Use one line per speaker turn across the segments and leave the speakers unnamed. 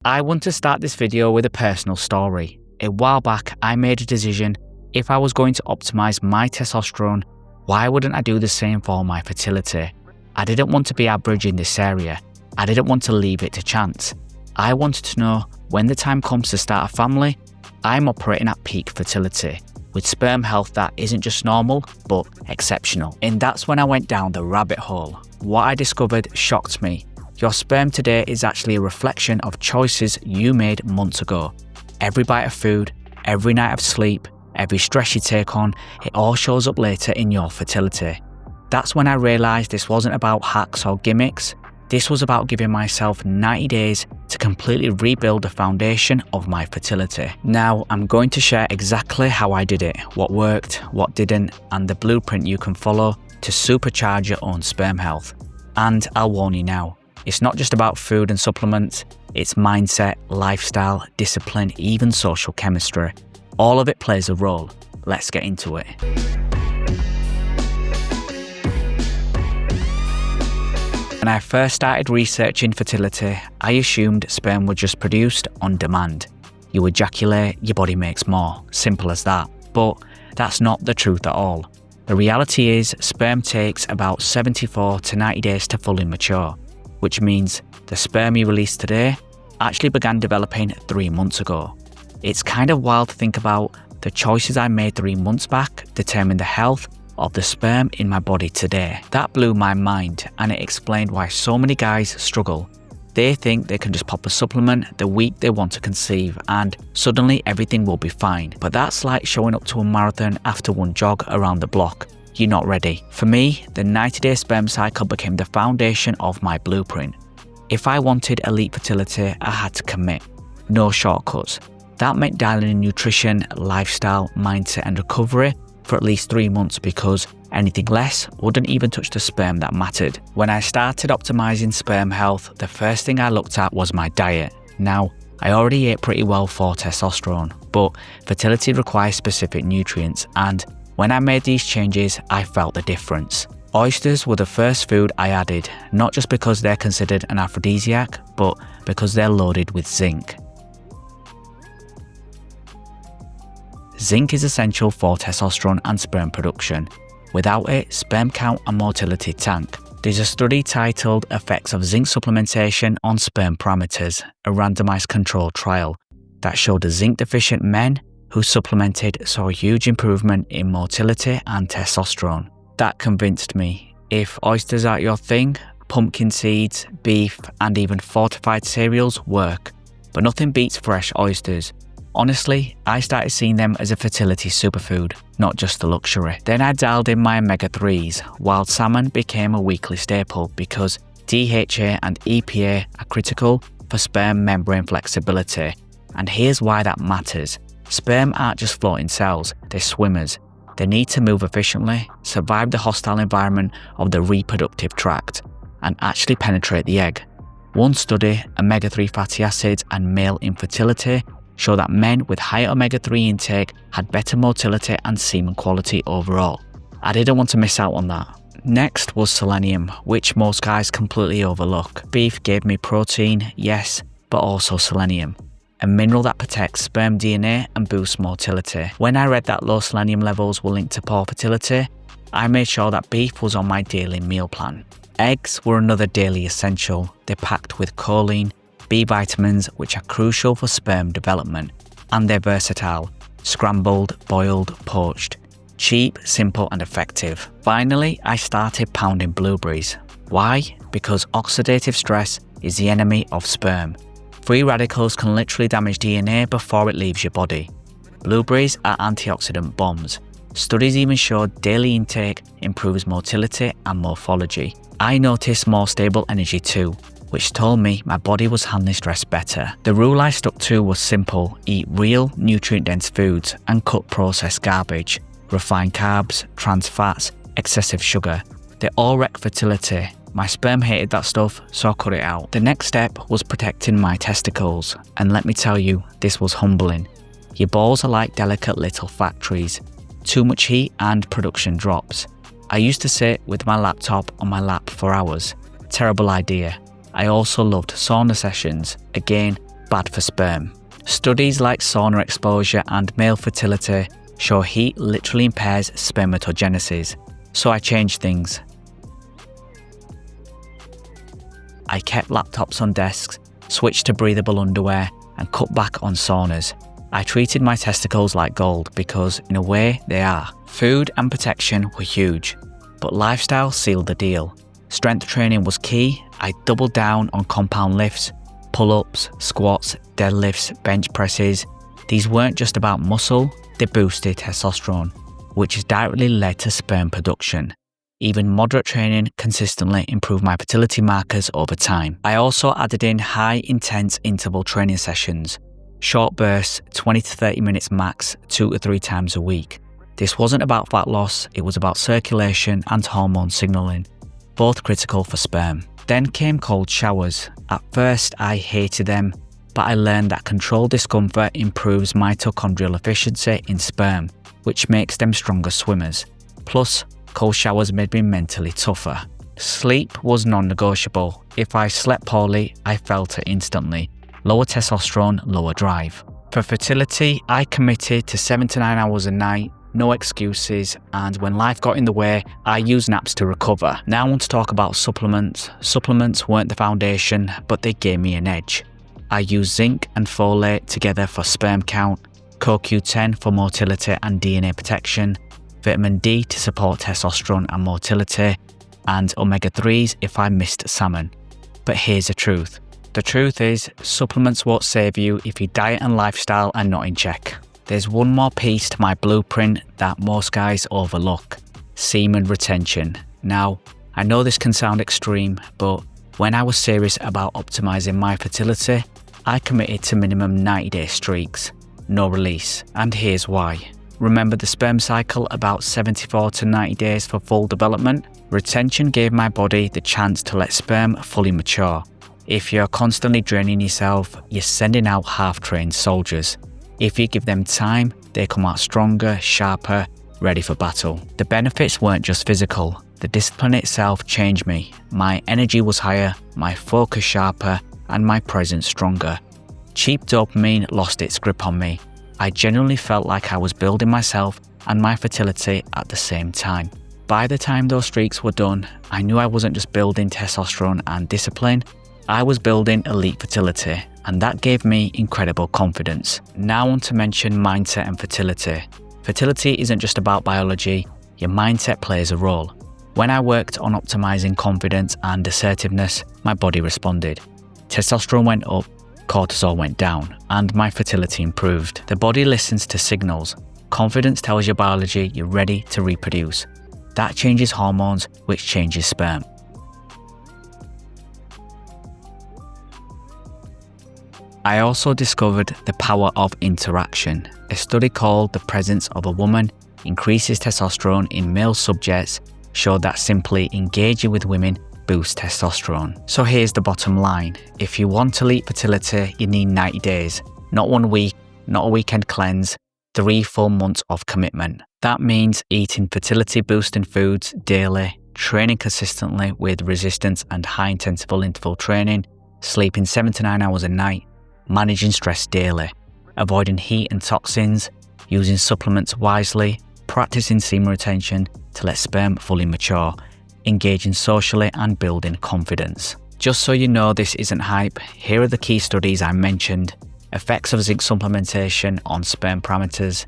I want to start this video with a personal story. A while back, I made a decision: if I was going to optimize my testosterone, why wouldn't I do the same for my fertility? I didn't want to be average in this area. I didn't want to leave it to chance. I wanted to know when the time comes to start a family, I'm operating at peak fertility, with sperm health that isn't just normal, but exceptional. And that's when I went down the rabbit hole. What I discovered shocked me. Your sperm today is actually a reflection of choices you made months ago. Every bite of food, every night of sleep, every stress you take on, it all shows up later in your fertility. That's when I realised this wasn't about hacks or gimmicks. This was about giving myself 90 days to completely rebuild the foundation of my fertility. Now, I'm going to share exactly how I did it, what worked, what didn't, and the blueprint you can follow to supercharge your own sperm health. And I'll warn you now, it's not just about food and supplements, it's mindset, lifestyle, discipline, even social chemistry. All of it plays a role. Let's get into it. When I first started researching fertility, I assumed sperm were just produced on demand. You ejaculate, your body makes more. Simple as that. But that's not the truth at all. The reality is, sperm takes about 74 to 90 days to fully mature, which means the sperm you release today actually began developing 3 months ago. It's kind of wild to think about. The choices I made 3 months back determine the health of the sperm in my body today. That blew my mind, and it explained why so many guys struggle. They think they can just pop a supplement the week they want to conceive and suddenly everything will be fine. But that's like showing up to a marathon after one jog around the block. You're not ready. For me, the 90-day sperm cycle became the foundation of my blueprint. If I wanted elite fertility, I had to commit. No shortcuts. That meant dialing in nutrition, lifestyle, mindset and recovery for at least 3 months, because anything less wouldn't even touch the sperm that mattered. When I started optimizing sperm health, the first thing I looked at was my diet. Now, I already ate pretty well for testosterone, but fertility requires specific nutrients, and when I made these changes, I felt the difference. Oysters were the first food I added, not just because they're considered an aphrodisiac, but because they're loaded with zinc. Zinc is essential for testosterone and sperm production. Without it, sperm count and motility tank. There's a study titled Effects of Zinc Supplementation on Sperm Parameters, a randomized controlled trial, that showed the zinc-deficient men who supplemented saw a huge improvement in motility and testosterone. That convinced me. If oysters aren't your thing, pumpkin seeds, beef, and even fortified cereals work. But nothing beats fresh oysters. Honestly, I started seeing them as a fertility superfood, not just a luxury. Then I dialed in my omega-3s. Wild salmon became a weekly staple because DHA and EPA are critical for sperm membrane flexibility. And here's why that matters. Sperm aren't just floating cells, they're swimmers. They need to move efficiently, survive the hostile environment of the reproductive tract, and actually penetrate the egg. One study, omega-3 fatty acids and male infertility, show that men with higher omega-3 intake had better motility and semen quality overall. I didn't want to miss out on that. Next was selenium, which most guys completely overlook. Beef gave me protein, yes, but also selenium, a mineral that protects sperm DNA and boosts motility. When I read that low selenium levels were linked to poor fertility, I made sure that beef was on my daily meal plan. Eggs were another daily essential. They're packed with choline, B vitamins, which are crucial for sperm development, and they're versatile: scrambled, boiled, poached. Cheap, simple and effective. Finally, I started pounding blueberries. Why? Because oxidative stress is the enemy of sperm. Free radicals can literally damage DNA before it leaves your body. Blueberries are antioxidant bombs. Studies even showed daily intake improves motility and morphology. I noticed more stable energy too, which told me my body was handling stress better. The rule I stuck to was simple: eat real, nutrient-dense foods and cut processed garbage, refined carbs, trans fats, excessive sugar. They all wreck fertility. My sperm hated that stuff, so I cut it out. The next step was protecting my testicles, and let me tell you, this was humbling. Your balls are like delicate little factories. Too much heat and production drops. I used to sit with my laptop on my lap for hours. Terrible idea. I also loved sauna sessions. Again, bad for sperm. Studies like sauna exposure and male fertility show heat literally impairs spermatogenesis. So I changed things. I kept laptops on desks, switched to breathable underwear, and cut back on saunas. I treated my testicles like gold because, in a way, they are. Food and protection were huge, but lifestyle sealed the deal. Strength training was key. I doubled down on compound lifts, pull-ups, squats, deadlifts, bench presses. These weren't just about muscle, they boosted testosterone, which has directly led to sperm production. Even moderate training consistently improved my fertility markers over time. I also added in high-intense interval training sessions, short bursts, 20 to 30 minutes max, 2 to 3 times a week. This wasn't about fat loss, it was about circulation and hormone signaling, both critical for sperm. Then came cold showers. At first I hated them, but I learned that controlled discomfort improves mitochondrial efficiency in sperm, which makes them stronger swimmers. Plus, cold showers made me mentally tougher. Sleep was non-negotiable. If I slept poorly, I felt it instantly. Lower testosterone, lower drive. For fertility, I committed to 7 to 9 hours a night, no excuses, and when life got in the way, I used naps to recover. Now I want to talk about supplements. Supplements weren't the foundation, but they gave me an edge. I used zinc and folate together for sperm count, CoQ10 for motility and DNA protection, vitamin D to support testosterone and motility, and omega-3s if I missed salmon. But here's the truth. The truth is, supplements won't save you if your diet and lifestyle are not in check. There's one more piece to my blueprint that most guys overlook: semen retention. Now, I know this can sound extreme, but when I was serious about optimizing my fertility, I committed to minimum 90-day streaks, no release, and here's why. Remember the sperm cycle, about 74 to 90 days for full development? Retention gave my body the chance to let sperm fully mature. If you're constantly draining yourself, you're sending out half-trained soldiers. If you give them time, they come out stronger, sharper, ready for battle. The benefits weren't just physical. The discipline itself changed me. My energy was higher, my focus sharper, and my presence stronger. Cheap dopamine lost its grip on me. I genuinely felt like I was building myself and my fertility at the same time. By the time those streaks were done, I knew I wasn't just building testosterone and discipline, I was building elite fertility, and that gave me incredible confidence. Now I want to mention mindset and fertility. Fertility isn't just about biology, your mindset plays a role. When I worked on optimizing confidence and assertiveness, my body responded. Testosterone went up, cortisol went down, and my fertility improved. The body listens to signals. Confidence tells your biology you're ready to reproduce. That changes hormones, which changes sperm. I also discovered the power of interaction. A study called The Presence of a Woman Increases Testosterone in Male Subjects showed that simply engaging with women boosts testosterone. So here's the bottom line. If you want elite fertility, you need 90 days. Not 1 week, not a weekend cleanse, 3 full months of commitment. That means eating fertility boosting foods daily, training consistently with resistance and high intensity interval training, sleeping 7 to 9 hours a night, managing stress daily, avoiding heat and toxins, using supplements wisely, practicing semen retention to let sperm fully mature, engaging socially and building confidence. Just so you know this isn't hype, here are the key studies I mentioned: effects of zinc supplementation on sperm parameters,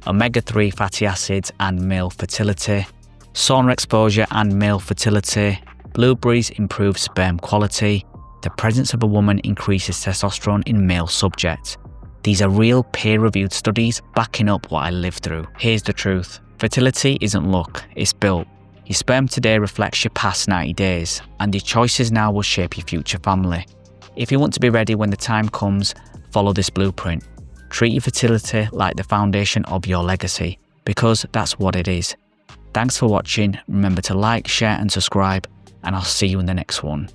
omega-3 fatty acids and male fertility, sauna exposure and male fertility, blueberries improve sperm quality, the presence of a woman increases testosterone in male subjects. These are real peer-reviewed studies backing up what I lived through. Here's the truth. Fertility isn't luck, it's built. Your sperm today reflects your past 90 days, and your choices now will shape your future family. If you want to be ready when the time comes, follow this blueprint. Treat your fertility like the foundation of your legacy, because that's what it is. Thanks for watching. Remember to like, share and subscribe, and I'll see you in the next one.